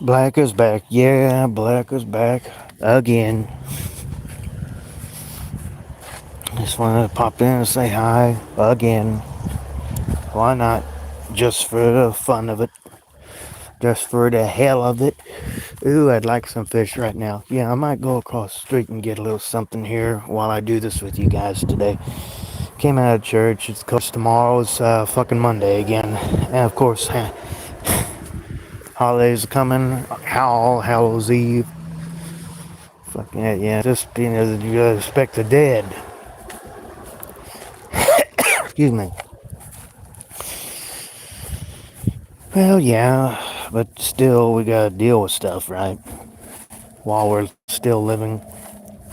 Black is back. Yeah, Black is back again. Just wanted to pop in and say hi again. Why not? Just for the fun of it. Just for the hell of it. Ooh, I'd like some fish right now. Yeah, I might go across the street and get a little something here while I do this with you guys today. Came out of church. It's because tomorrow's fucking Monday again. And of course, holidays are coming. All Hallows Eve. Fucking yeah, just you expect the dead. Excuse me. Well, yeah, but still, we gotta deal with stuff, right? While we're still living,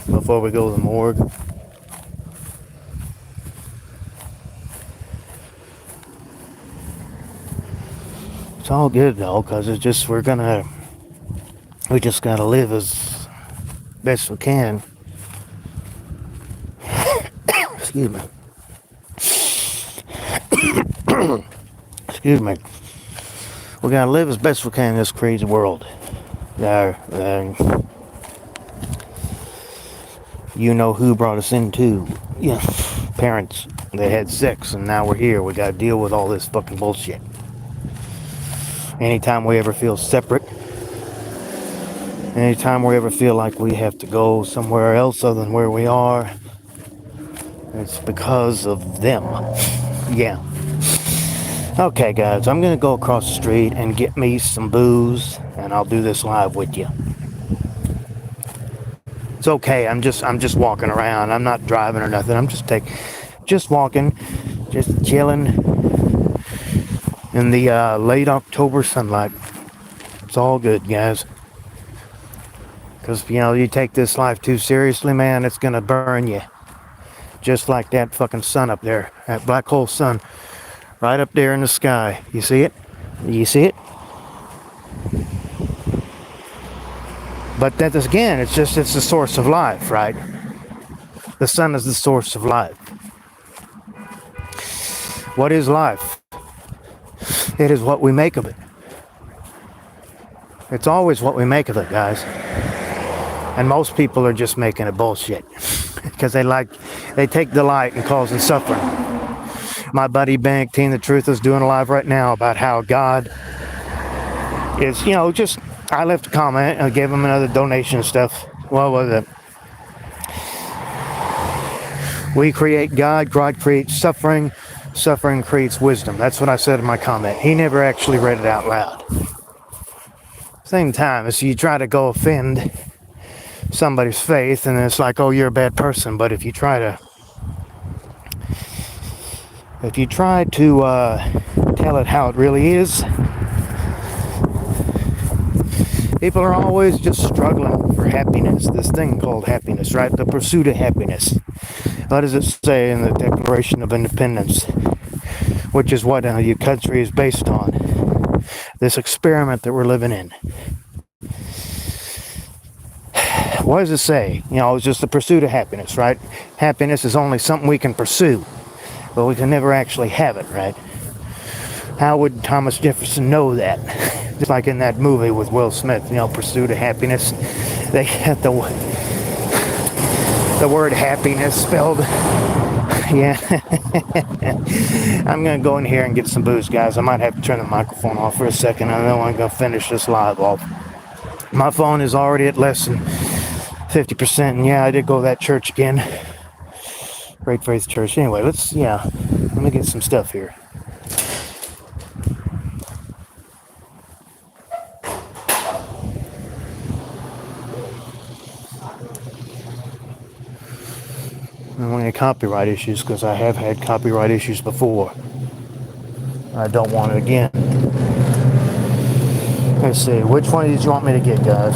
before we go to the morgue. It's all good though, cause it's just we just gotta live as best we can. Excuse me. Excuse me. We gotta live as best we can in this crazy world. You know who brought us into? Yeah, parents. They had sex, and now we're here. We gotta deal with all this fucking bullshit. Anytime we ever feel separate, anytime we ever feel like we have to go somewhere else other than where we are, it's because of them. Yeah. Okay, guys, I'm gonna go across the street and get me some booze, and I'll do this live with you. It's okay. I'm just walking around. I'm not driving or nothing. I'm just walking, just chilling in the late October sunlight. It's all good, guys. Because you take this life too seriously, man, it's gonna burn you. Just like that fucking sun up there, that black hole sun. Right up there in the sky. You see it? You see it? But that is, again, it's the source of life, right? The sun is the source of life. What is life? It is what we make of it. It's always what we make of it, guys. And most people are just making it bullshit. Because they take delight in causing suffering. My buddy Bank Team the Truth is doing a live right now about how God is, I left a comment, I gave him another donation and stuff. What was it? We create God, God creates suffering, suffering creates wisdom. That's what I said in my comment. He never actually read it out loud. Same time, as you try to go offend somebody's faith, and it's like, oh, you're a bad person. But if you try to tell it how it really is, people are always just struggling for happiness. This thing called happiness, right? The pursuit of happiness. What does it say in the Declaration of Independence? Which is what your country is based on. This experiment that we're living in. What does it say? It's just the pursuit of happiness, right? Happiness is only something we can pursue, but we can never actually have it, right? How would Thomas Jefferson know that? Just like in that movie with Will Smith, Pursuit of Happiness. They had the word happiness spelled Yeah. I'm going to go in here and get some booze, guys. I might have to turn the microphone off for a second. I know I'm going to finish this live off. My phone is already at less than 50%. And yeah, I did go to that church again. Great Faith Church. Anyway, let me get some stuff here. I don't want any copyright issues because I have had copyright issues before. I don't want it again. Let's see, which one did you want me to get, guys?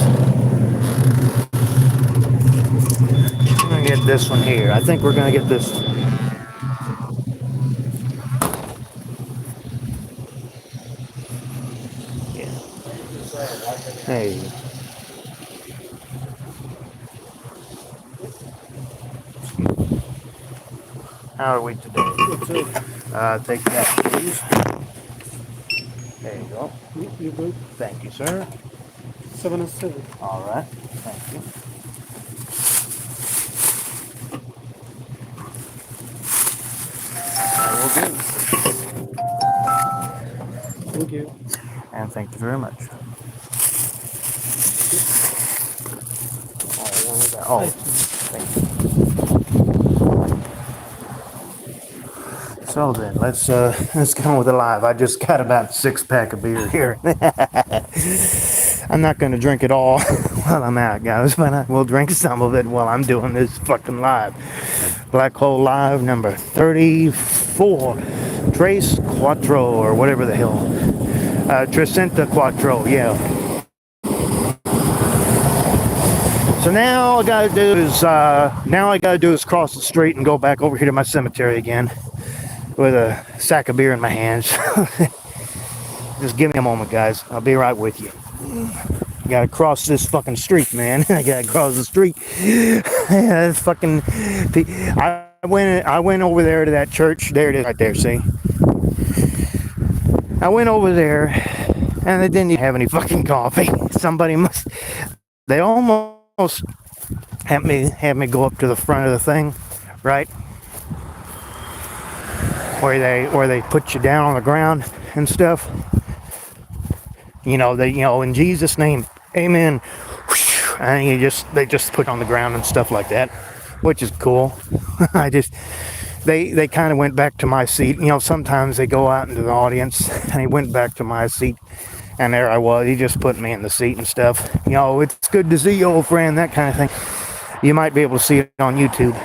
I'm going to get this one here. I think we're going to get this one. Yeah. Hey. How are we today? Take that, please. There you go. You good? Thank you, sir. 707. All right. Thank you. That will do. Thank you. And thank you very much. Oh, thank you. So then, let's get on with it live. I just got about 6-pack of beer here. I'm not going to drink it all while I'm out, guys, but I will drink some of it while I'm doing this fucking live. Black Hole Live number 34. Trace Quattro, or whatever the hell. Trecenta Quattro, yeah. So now all I gotta do is cross the street and go back over here to my cemetery again with a sack of beer in my hands. Just give me a moment, guys. I'll be right with you. I gotta cross this fucking street, man. I gotta cross the street. That's fucking. I went over there to that church. There it is, right there. See. I went over there, and they didn't even have any fucking coffee. They almost had me go up to the front of the thing, right? Where they put you down on the ground and stuff. In Jesus' name, amen. And they just put on the ground and stuff like that, which is cool. They kind of went back to my seat. Sometimes they go out into the audience, and he went back to my seat, and there I was. He just put me in the seat and stuff. It's good to see you, old friend, that kind of thing. You might be able to see it on YouTube.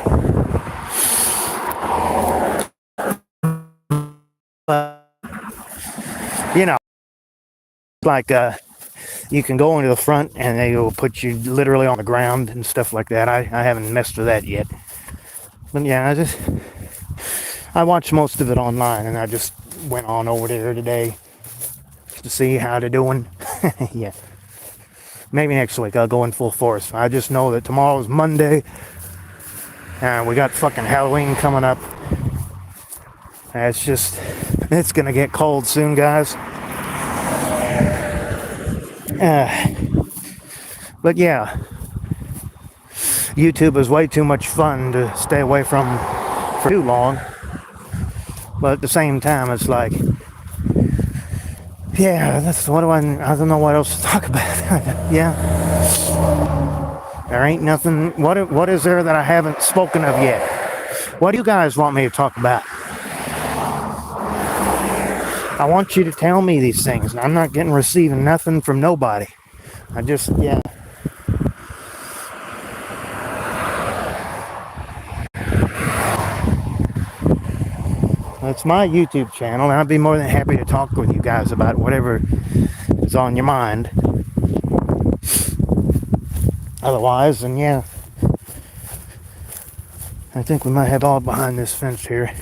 Like you can go into the front and they will put you literally on the ground and stuff like that. I haven't messed with that yet, but yeah, I watched most of it online, and I just went on over there today to see how they're doing. Yeah, maybe next week I'll go in full force. I just know that tomorrow's Monday and we got fucking Halloween coming up. It's gonna get cold soon, guys. But yeah, YouTube is way too much fun to stay away from for too long. But at the same time, it's like, yeah, I don't know what else to talk about. Yeah, there ain't nothing. What is there that I haven't spoken of yet? What do you guys want me to talk about? I want you to tell me these things, and I'm not receiving nothing from nobody. Yeah. It's my YouTube channel, and I'd be more than happy to talk with you guys about whatever is on your mind. Otherwise, then yeah, I think we might have all behind this fence here.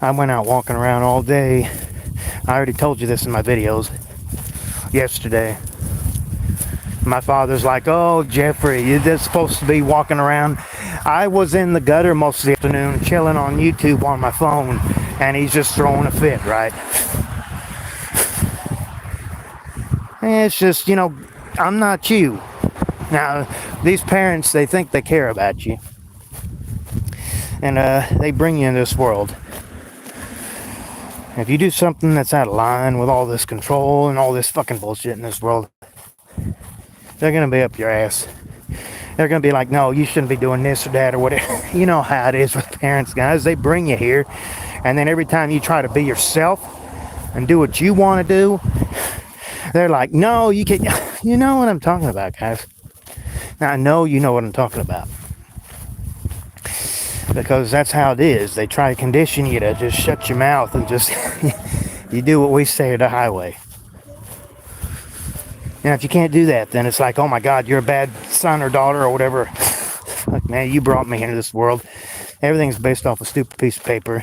I went out walking around all day. I already told you this in my videos yesterday. My father's like, "Oh, Jeffrey, you're just supposed to be walking around." I was in the gutter most of the afternoon chilling on YouTube on my phone, and he's just throwing a fit, right? And it's just, I'm not you. Now, these parents, they think they care about you. And they bring you in this world. If you do something that's out of line with all this control and all this fucking bullshit in this world, they're gonna be up your ass. They're gonna be like, no, you shouldn't be doing this or that or whatever. You know how it is with parents, guys. They bring you here, and then every time you try to be yourself and do what you want to do, they're like, no, you can't. You know what I'm talking about, guys. Now, I know you know what I'm talking about. Because that's how it is. They try to condition you to just shut your mouth and just, you do what we say at the highway. And if you can't do that, then it's like, oh my God, you're a bad son or daughter or whatever. Like, man, you brought me into this world. Everything's based off a stupid piece of paper.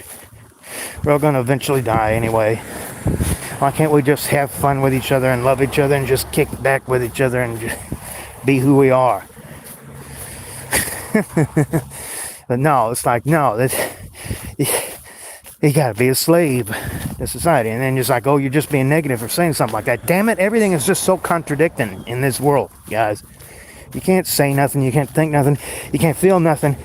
We're all going to eventually die anyway. Why can't we just have fun with each other and love each other and just kick back with each other and just be who we are? But no, it's like, no, that you gotta be a slave to society. And then it's like, oh, you're just being negative for saying something like that. Damn it, everything is just so contradicting in this world, guys. You can't say nothing, you can't think nothing, you can't feel nothing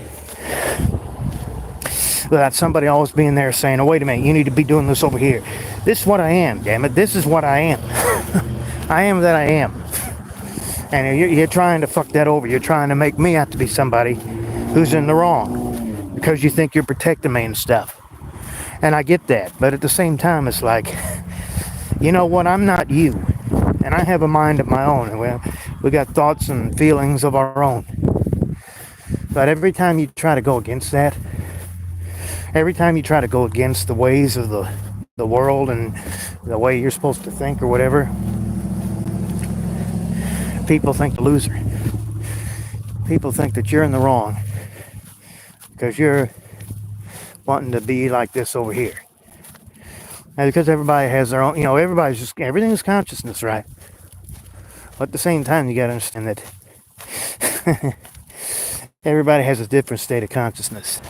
without somebody always being there saying, oh, wait a minute, you need to be doing this over here. This is what I am, damn it. This is what I am. I am that I am. And you're trying to fuck that over. You're trying to make me out to be somebody who's in the wrong because you think you're protecting me and stuff. And I get that. But at the same time, it's like, you know what? I'm not you. And I have a mind of my own. And we got thoughts and feelings of our own. But every time you try to go against that, every time you try to go against the ways of the world and the way you're supposed to think or whatever, people think the loser. People think that you're in the wrong because you're wanting to be like this over here. And because everybody has their own, everybody's just, everything's consciousness, right? But at the same time, you got to understand that everybody has a different state of consciousness.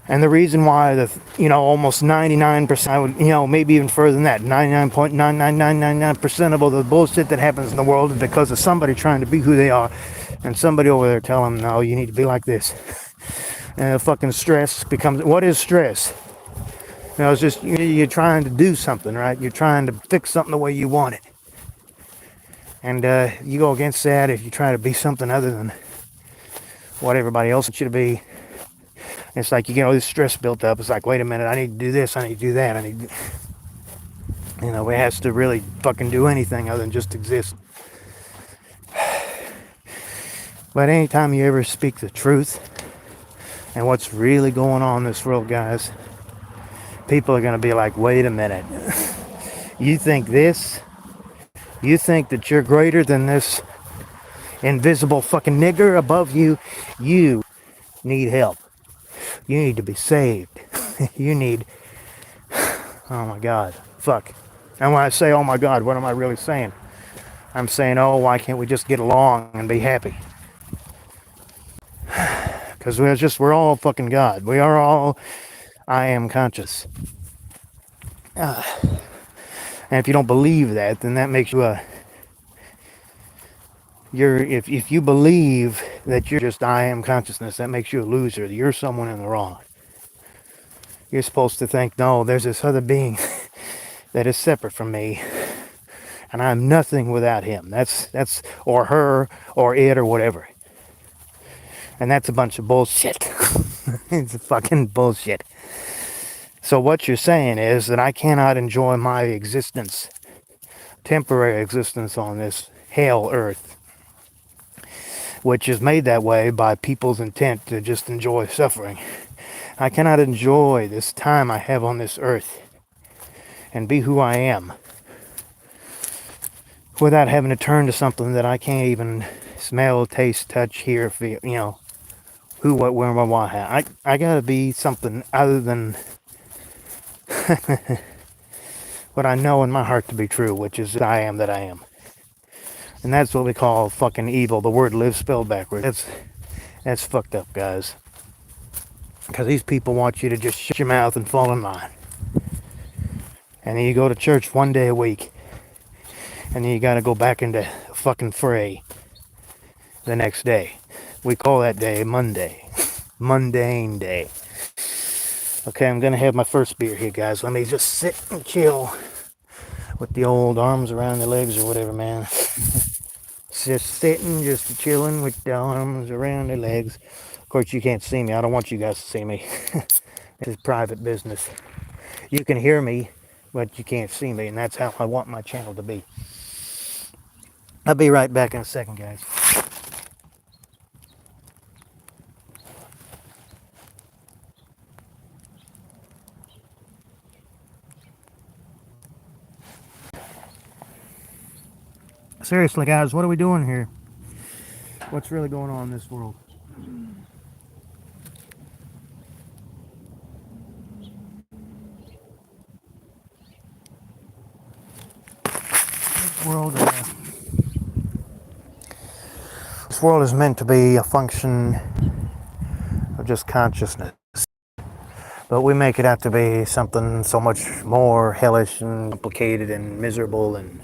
And the reason why almost 99%, I would, maybe even further than that, 99.99999% of all the bullshit that happens in the world is because of somebody trying to be who they are. And somebody over there telling them, no, you need to be like this. And fucking stress becomes, what is stress? It's just, you're trying to do something, right? You're trying to fix something the way you want it. And you go against that if you try to be something other than what everybody else wants you to be. It's like you get all this stress built up. It's like, wait a minute, I need to do this, I need to do that, it has to really fucking do anything other than just exist. But anytime you ever speak the truth and what's really going on in this world, guys, people are going to be like, wait a minute. You think this? You think that you're greater than this invisible fucking nigger above you? You need help. You need to be saved. You need... Oh my God. Fuck. And when I say, oh my God, what am I really saying? I'm saying, oh, why can't we just get along and be happy? Because we're all fucking God. We are all I am conscious. And if you don't believe that, then that makes you if you believe that you're just I am consciousness, that makes you a loser. You're someone in the wrong. You're supposed to think, no, there's this other being that is separate from me, and I'm nothing without him. That's or her or it or whatever. And that's a bunch of bullshit. It's fucking bullshit. So what you're saying is that I cannot enjoy my existence, temporary existence on this hell earth, which is made that way by people's intent to just enjoy suffering. I cannot enjoy this time I have on this earth and be who I am without having to turn to something that I can't even smell, taste, touch, hear, feel, who, what, where, why, how. I gotta be something other than what I know in my heart to be true, which is I am that I am. And that's what we call fucking evil. The word live spelled backwards. That's fucked up, guys. Because these people want you to just shut your mouth and fall in line. And then you go to church one day a week. And then you gotta go back into a fucking fray the next day. We call that day Monday. mundane day. Okay, I'm gonna have my first beer here, guys. Let me just sit and chill with the old arms around the legs or whatever, man. Just sitting, just chilling with the arms around the legs. Of course, you can't see me. I don't want you guys to see me. This is private business. You can hear me, but you can't see me, and that's how I want my channel to be. I'll be right back in a second, guys. Seriously, guys, what are we doing here? What's really going on in this world? This world is meant to be a function of just consciousness. But we make it out to be something so much more hellish and complicated and miserable and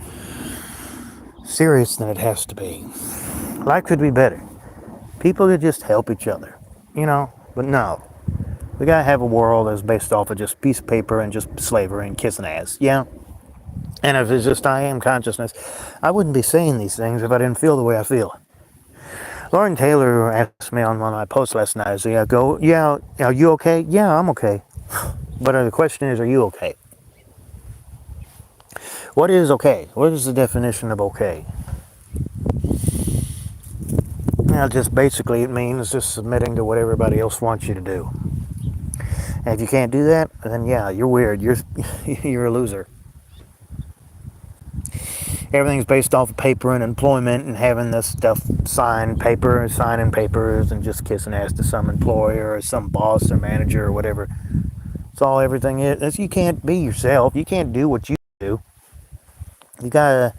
serious than it has to be. Life could be better. People could just help each other, but no. We gotta have a world that's based off of just piece of paper and just slavery and kissing ass, yeah? And if it's just I am consciousness, I wouldn't be saying these things if I didn't feel the way I feel. Lauren Taylor asked me on one of my posts last night, so yeah, are you okay? Yeah, I'm okay. But the question is, are you okay? What is okay? What is the definition of okay? Just basically it means just submitting to what everybody else wants you to do. And if you can't do that, then yeah, you're weird. You're a loser. Everything's based off of paper and employment and having this stuff signing papers and just kissing ass to some employer or some boss or manager or whatever. It's all everything is. You can't be yourself. You can't do what you do. You gotta,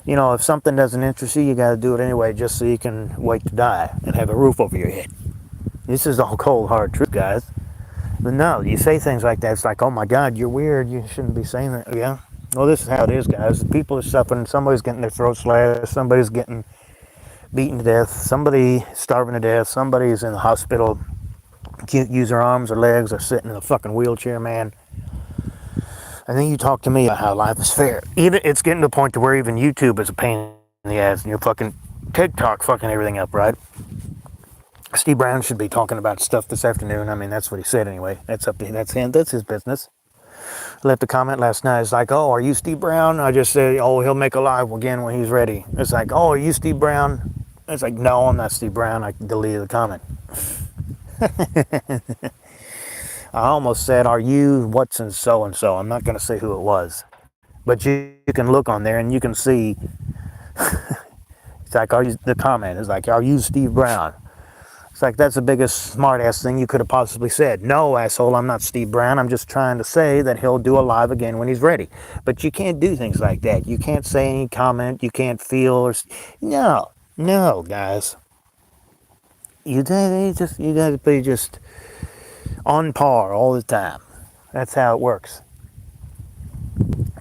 if something doesn't interest you, you gotta do it anyway just so you can wait to die and have a roof over your head. This is all cold, hard truth, guys. But no, you say things like that, it's like, oh my God, you're weird. You shouldn't be saying that. Yeah. Well, this is how it is, guys. People are suffering. Somebody's getting their throat slashed. Somebody's getting beaten to death. Somebody starving to death. Somebody's in the hospital. Can't use their arms or legs or sitting in a fucking wheelchair, man. And then you talk to me about how life is fair. Even it's getting to the point to where even YouTube is a pain in the ass, and you're fucking TikTok fucking everything up, right? Steve Brown should be talking about stuff this afternoon. I mean, that's what he said anyway. That's up to him. That's him. That's his business. I left a comment last night. It's like, oh, are you Steve Brown? I just said, oh, he'll make a live again when he's ready. It's like, oh, are you Steve Brown? It's like, no, I'm not Steve Brown. I deleted the comment. I almost said, are you what's and so? I'm not going to say who it was. But you can look on there and you can see. It's like, the comment is like, are you Steve Brown? It's like, that's the biggest smart-ass thing you could have possibly said. No, asshole, I'm not Steve Brown. I'm just trying to say that he'll do a live again when he's ready. But you can't do things like that. You can't say any comment. You can't feel or... No, guys. You gotta be just on par all the time. That's how it works.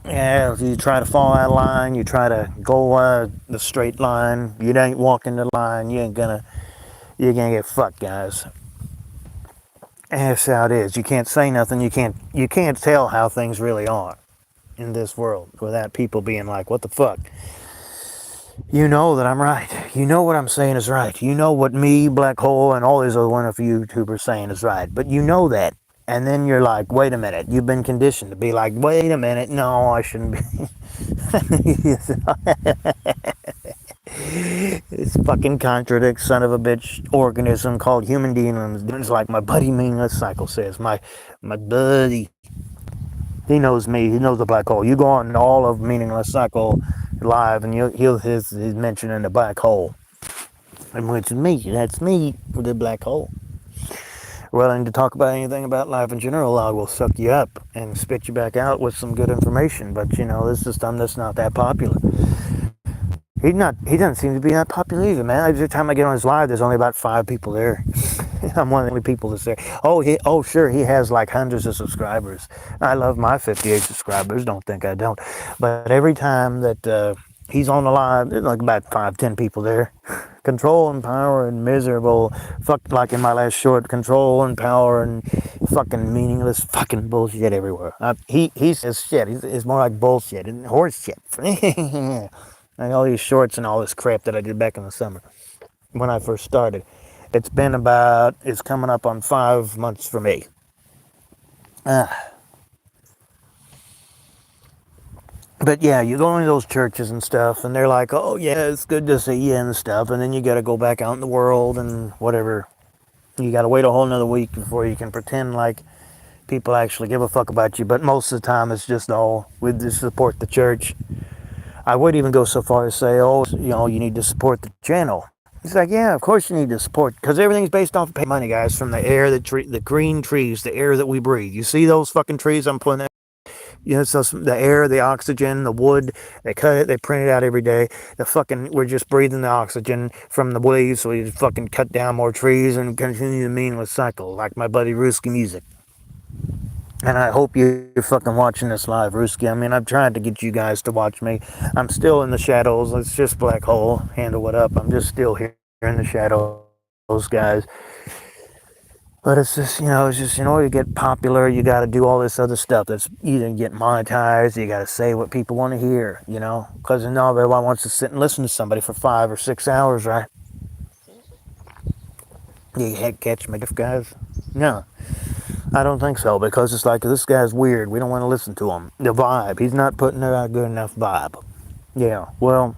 Yeah, if you try to fall out of line, you try to go the straight line, you ain't walking the line, you're gonna get fucked, guys. And that's how it is. You can't say nothing. You can't tell how things really are in this world without people being like, what the fuck? You know that I'm right. You know what I'm saying is right. You know what me, Black Hole, and all these other wonderful YouTubers saying is right. But you know that. And then you're like, wait a minute. You've been conditioned to be like, wait a minute. No, I shouldn't be. This fucking contradict son of a bitch organism called human demons. It's like my buddy Meaningless Cycle says. My buddy. He knows me. He knows the Black Hole. You go on all of Meaningless Cycle live and he'll his mention in the Black Hole. And which is me. That's me with the Black Hole. Willing to talk about anything about life in general, I will suck you up and spit you back out with some good information. But this is something that's not that popular. He doesn't seem to be that popular either, man. Every time I get on his live, there's only about 5 people there. I'm one of the only people that's there. Oh, sure, he has like hundreds of subscribers. I love my 58 subscribers. Don't think I don't. But every time that he's on the live, there's like about 5-10 people there. Control and power and miserable. Fuck, like in my last short, control and power and fucking meaningless fucking bullshit everywhere. He says shit. It's more like bullshit and horse shit. Like all these shorts and all this crap that I did back in the summer when I first started. It's coming up on 5 months for me. But yeah, you go into those churches and stuff, and they're like, oh yeah, it's good to see you and stuff, and then you got to go back out in the world and whatever. You got to wait a whole another week before you can pretend like people actually give a fuck about you. But most of the time, it's just all we just support the church. I would even go so far as say, oh, you need to support the channel. It's like, yeah, of course you need to support, because everything's based off of money, guys, from the air, the green trees, the air that we breathe. You see those fucking trees I'm putting out? So the air, the oxygen, the wood, they cut it, they print it out every day. We're just breathing the oxygen from the leaves, so we just fucking cut down more trees and continue the meaningless cycle, like my buddy Ruski Music. And I hope you're fucking watching this live, Ruski. I mean, I've tried to get you guys to watch me. I'm still in the shadows. It's just Black Hole. Handle it up. I'm just still here in the shadows, guys. But it's just, you get popular, you got to do all this other stuff. That's either get monetized, you got to say what people want to hear, because everyone wants to sit and listen to somebody for 5 or 6 hours, right? You catch my drift, guys? No, I don't think so, because it's like, this guy's weird. We don't want to listen to him. The vibe, he's not putting out a good enough vibe. Yeah, well,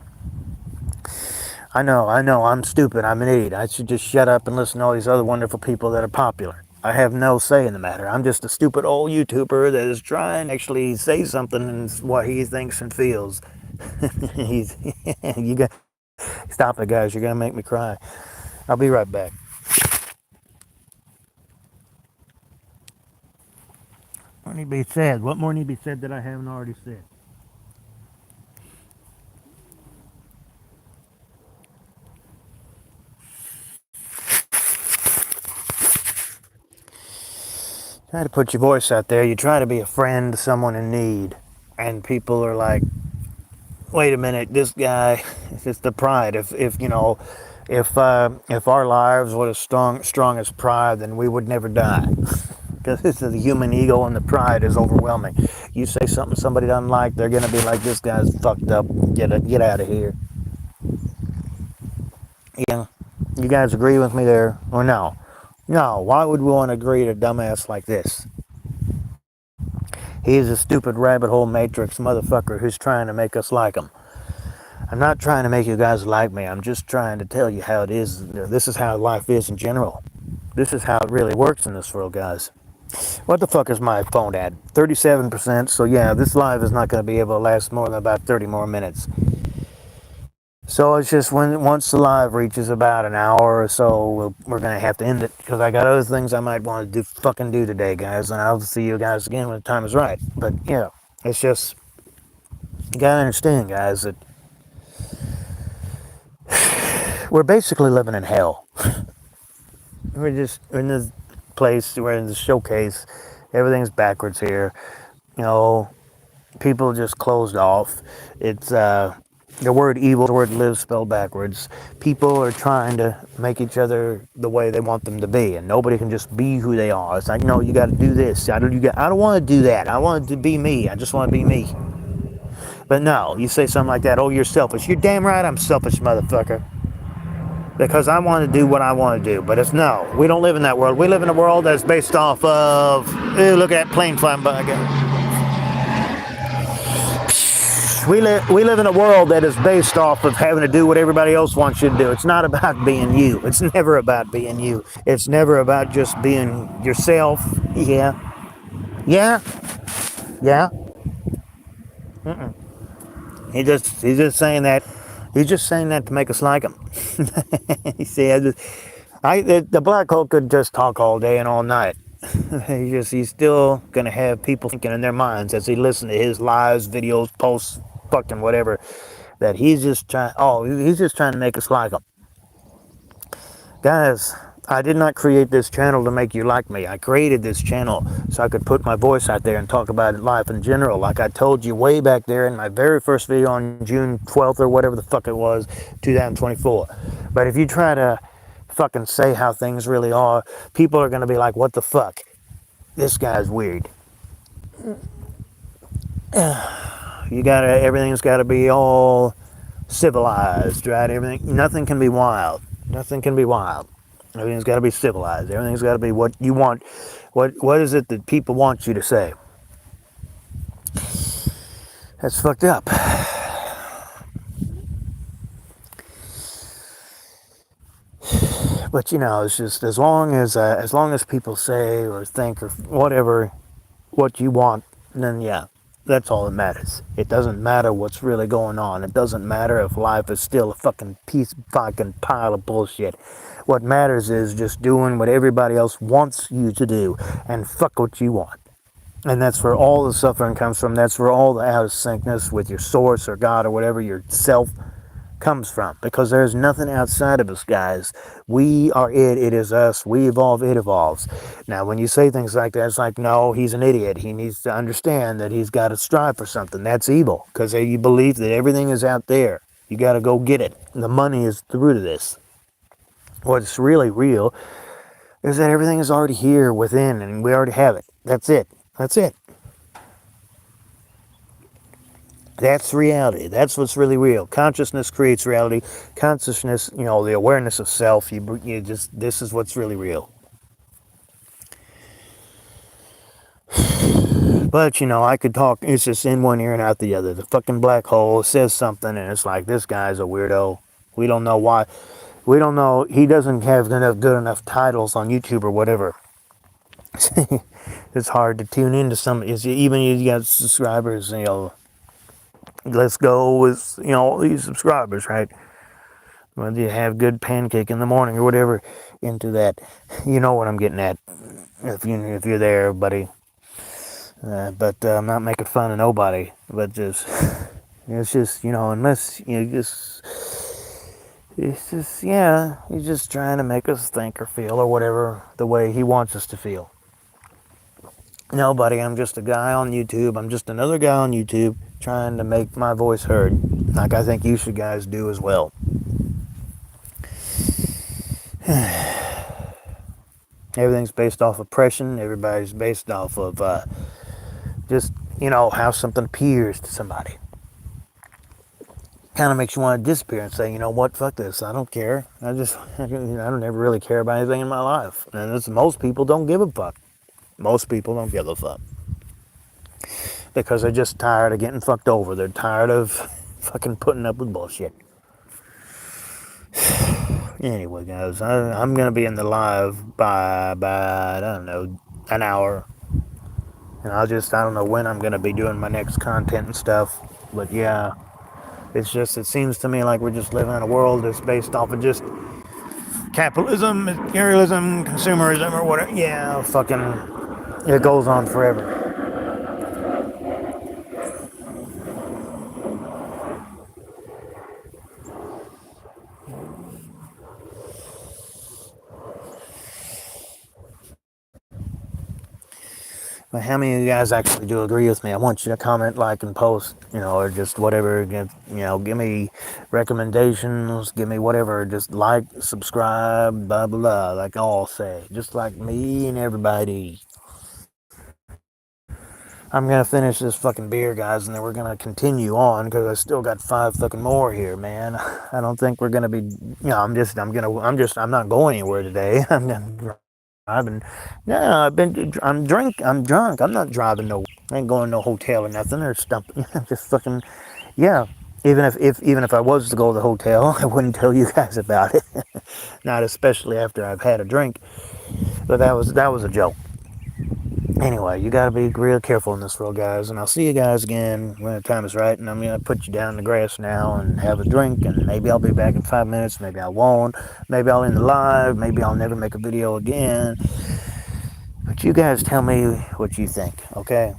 I know, I'm stupid, I'm an idiot. I should just shut up and listen to all these other wonderful people that are popular. I have no say in the matter. I'm just a stupid old YouTuber that is trying to actually say something and what he thinks and feels. You got stop it, guys. You're gonna make me cry. I'll be right back. What need to be said? What more need to be said that I haven't already said? Try to put your voice out there. You try to be a friend to someone in need, and people are like, "Wait a minute, this guy." It's the pride. If our lives were as strong as pride, then we would never die. Because this is the human ego, and the pride is overwhelming. You say something somebody doesn't like, they're gonna be like, "This guy's fucked up. Get out of here." Yeah, you guys agree with me there, or no? No, why would we want to agree to a dumbass like this? He's a stupid rabbit hole matrix motherfucker who's trying to make us like him. I'm not trying to make you guys like me. I'm just trying to tell you how it is. This is how life is in general. This is how it really works in this world, guys. What the fuck is my phone at? 37%. So yeah, this live is not going to be able to last more than about 30 more minutes. So it's just once the live reaches about an hour or so, we're gonna have to end it, because I got other things I might want to do today, guys, and I'll see you guys again when the time is right. But yeah, it's just, you gotta understand, guys, that we're basically living in hell. We're just in this place, we're in this showcase, everything's backwards here. People just closed off. It's the word evil, the word live spelled backwards. People are trying to make each other the way they want them to be, and nobody can just be who they are. It's like, no, you got to do this. I don't want to do that. I want to be me. I just want to be me. But no, you say something like that, oh, you're selfish. You're damn right I'm selfish, motherfucker. Because I want to do what I want to do. But it's no, we don't live in that world. We live in a world that's based off of, look at that plane flying by again. We live in a world that is based off of having to do what everybody else wants you to do. It's not about being you. It's never about being you. It's never about just being yourself. Yeah. He's just saying that. He's just saying that to make us like him. You see, the Black Hole could just talk all day and all night. He's still gonna have people thinking in their minds as he listens to his lives, videos, posts, fucking whatever, that he's just trying to make us like him. Guys, I did not create this channel to make you like me. I created this channel so I could put my voice out there and talk about life in general. Like I told you way back there in my very first video on June 12th or whatever the fuck it was, 2024. But if you try to fucking say how things really are, people are going to be like, what the fuck? This guy's weird. Everything's got to be all civilized, right? Nothing can be wild. Nothing can be wild. Everything's got to be civilized. Everything's got to be what you want. What is it that people want you to say? That's fucked up. But you know, it's just as long as people say or think or whatever what you want, then yeah, that's all that matters. It doesn't matter what's really going on. It doesn't matter if life is still a fucking fucking pile of bullshit. What matters is just doing what everybody else wants you to do and fuck what you want. And that's where all the suffering comes from. That's where all the out of syncness with your source or God or whatever your self comes from. Because there's nothing outside of us, guys. We are it. It is us. We evolve. It evolves. Now, when you say things like that, it's like, no, he's an idiot. He needs to understand that he's got to strive for something. That's evil. Because you believe that everything is out there. You got to go get it. The money is the root of this. What's really real is that everything is already here within and we already have it. That's it. That's it. That's reality. That's what's really real. Consciousness creates reality. Consciousness, you know, the awareness of self, this is what's really real. But, you know, I could talk, it's just in one ear and out the other. The fucking black hole says something and it's like, this guy's a weirdo. We don't know why. We don't know. He doesn't have good enough titles on YouTube or whatever. It's hard to tune into some. Even if you got subscribers, you know. Let's go with, you know, all these subscribers, right? Whether you have good pancake in the morning or whatever, into that. You know what I'm getting at. If you're there, buddy. But I'm not making fun of nobody. But it's just, you know, unless you just. It's just, yeah, he's just trying to make us think or feel or whatever the way he wants us to feel. No, buddy, I'm just a guy on YouTube. I'm just another guy on YouTube trying to make my voice heard, like I think you should guys do as well. Everything's based off oppression. Everybody's based off of just, you know, how something appears to somebody. Kind of makes you want to disappear and say, you know what, fuck this, I don't care. I don't ever really care about anything in my life. And most people don't give a fuck. Most people don't give a fuck. Because they're just tired of getting fucked over. They're tired of fucking putting up with bullshit. Anyway, guys, I'm going to be in the live by, I don't know, an hour. And I don't know when I'm going to be doing my next content and stuff. But yeah. It seems to me like we're just living in a world that's based off of just capitalism, materialism, consumerism, or whatever. Yeah, fucking, it goes on forever. But how many of you guys actually do agree with me? I want you to comment, like, and post, you know, or just whatever. Give me recommendations, give me whatever. Just like, subscribe, blah, blah, blah, like all say. Just like me and everybody. I'm going to finish this fucking beer, guys, and then we're going to continue on because I still got 5 fucking more here, man. I don't think we're going to be, you know, I'm not going anywhere today. I'm drunk. I'm not driving I ain't going to no hotel or nothing or stumping. Just fucking, yeah. Even if I was to go to the hotel, I wouldn't tell you guys about it. Not especially after I've had a drink. But that was a joke. Anyway, you gotta be real careful in this world, guys. And I'll see you guys again when the time is right. And I'm gonna put you down in the grass now and have a drink. And maybe I'll be back in 5 minutes. Maybe I won't. Maybe I'll end the live. Maybe I'll never make a video again. But you guys tell me what you think, okay?